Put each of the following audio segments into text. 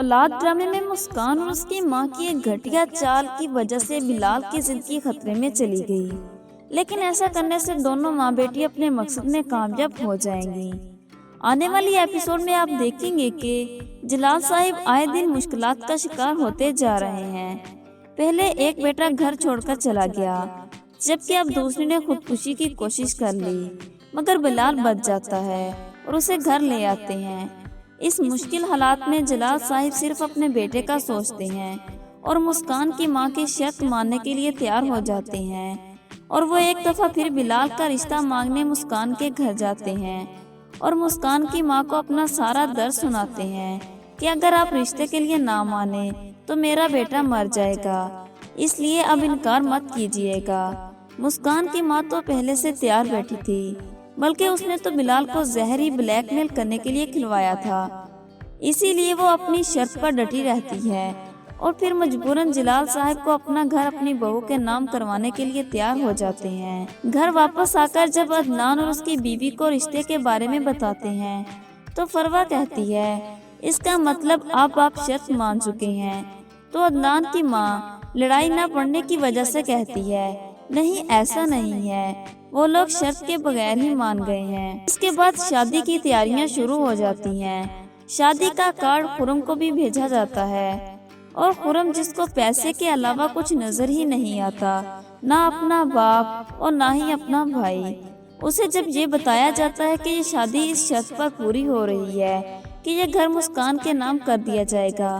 औलाद ड्रामे में मुस्कान और उसकी मां की एक घटिया चाल की वजह से बिलाल की जिंदगी खतरे में चली गई, लेकिन ऐसा करने से दोनों माँ बेटी अपने मकसद में कामयाब हो जाएंगी। आने वाली एपिसोड में आप देखेंगे कि जलाल साहिब आए दिन मुश्किलात का शिकार होते जा रहे हैं। पहले एक बेटा घर छोड़कर चला गया, जबकि अब दूसरे ने खुदकुशी की कोशिश कर ली, मगर बिलाल बच जाता है और उसे घर ले आते हैं। इस मुश्किल हालात में जलाल साहिब सिर्फ अपने बेटे का सोचते हैं और मुस्कान की मां की शर्त मानने के लिए तैयार हो जाते हैं। और वो एक दफा फिर बिलाल का रिश्ता मांगने मुस्कान के घर जाते हैं और मुस्कान की मां को अपना सारा दर्द सुनाते हैं कि अगर आप रिश्ते के लिए ना माने तो मेरा बेटा मर जाएगा, इसलिए अब इनकार मत कीजिएगा। मुस्कान की मां तो पहले से तैयार बैठी थी, बल्कि उसने तो बिलाल को जहर ही ब्लैकमेल करने के लिए खिलवाया था, इसीलिए वो अपनी शर्त पर डटी रहती है और फिर मजबूरन जलाल साहब को अपना घर अपनी बहू के नाम करवाने के लिए तैयार हो जाते हैं। घर वापस आकर जब अदनान और उसकी बीवी को रिश्ते के बारे में बताते हैं तो फरवा कहती है, इसका मतलब अब आप शर्त मान चुके हैं। तो अदनान की माँ लड़ाई न पड़ने की वजह से कहती है, नहीं ऐसा नहीं है, वो लोग शर्त के बगैर ही मान गए हैं। इसके बाद शादी की तैयारियां शुरू हो जाती हैं। शादी का कार्ड खुरम को भी भेजा जाता है और खुरम, जिसको पैसे के अलावा कुछ नजर ही नहीं आता, ना अपना बाप और ना ही अपना भाई, उसे जब ये बताया जाता है कि ये शादी इस शर्त पर पूरी हो रही है कि ये घर मुस्कान के नाम कर दिया जाएगा,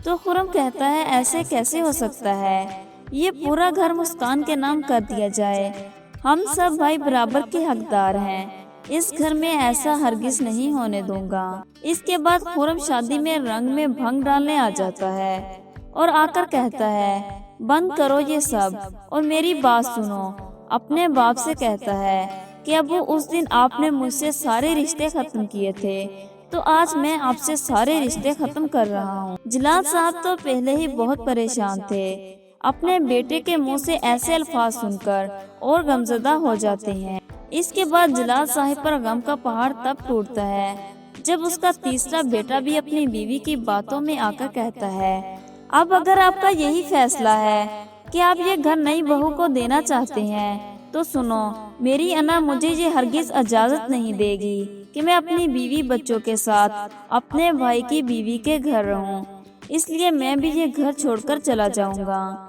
तो खुरम कहता है ऐसे कैसे हो सकता है, ये पूरा घर मुस्कान के नाम कर दिया जाए, हम सब भाई बराबर के हकदार हैं, इस घर में ऐसा हरगिज नहीं होने दूंगा। इसके बाद खुरम शादी में रंग में भंग डालने आ जाता है और आकर कहता है, बंद करो ये सब और मेरी बात सुनो। अपने बाप से कहता है कि अबू, उस दिन आपने मुझसे सारे रिश्ते खत्म किए थे, तो आज मैं आपसे सारे रिश्ते खत्म कर रहा हूँ। जलाल साहब तो पहले ही बहुत परेशान थे, अपने बेटे के मुंह से ऐसे अल्फाज सुनकर और गमजदा हो जाते हैं। इसके बाद जलाल साहिब पर गम का पहाड़ तब टूटता है जब उसका तीसरा बेटा भी अपनी बीवी की बातों में आकर कहता है, अब अगर आपका यही फैसला है कि आप ये घर नई बहू को देना चाहते हैं तो सुनो, मेरी अना मुझे ये हरगिज इजाजत नहीं देगी कि मैं अपनी बीवी बच्चों के साथ अपने भाई की बीवी के घर रहूं, इसलिए मैं भी ये घर छोड़कर चला जाऊंगा।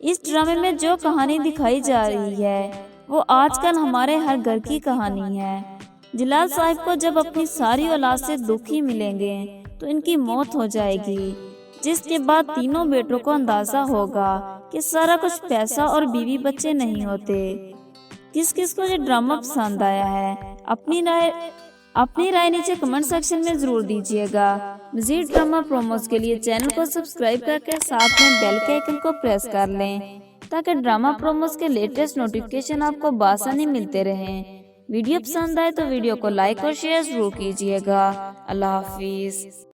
इस ड्रामे में जो कहानी दिखाई जा रही है वो आजकल हमारे हर घर की कहानी है। जलाल साहिब को जब अपनी सारी औलाद से दुखी मिलेंगे तो इनकी मौत हो जाएगी, जिसके बाद तीनों बेटों को अंदाजा होगा कि सारा कुछ पैसा और बीवी बच्चे नहीं होते। किस किस को ये ड्रामा पसंद आया है, अपनी राय नीचे कमेंट सेक्शन में जरूर दीजिएगा। मज़ीद ड्रामा प्रोमोस के लिए चैनल को सब्सक्राइब करके साथ में बेल के आइकन को प्रेस कर लें ताकि ड्रामा प्रोमोस के लेटेस्ट नोटिफिकेशन आपको बआसानी मिलते रहें। वीडियो पसंद आए तो वीडियो को लाइक और शेयर जरूर कीजिएगा। अल्लाह हाफिज।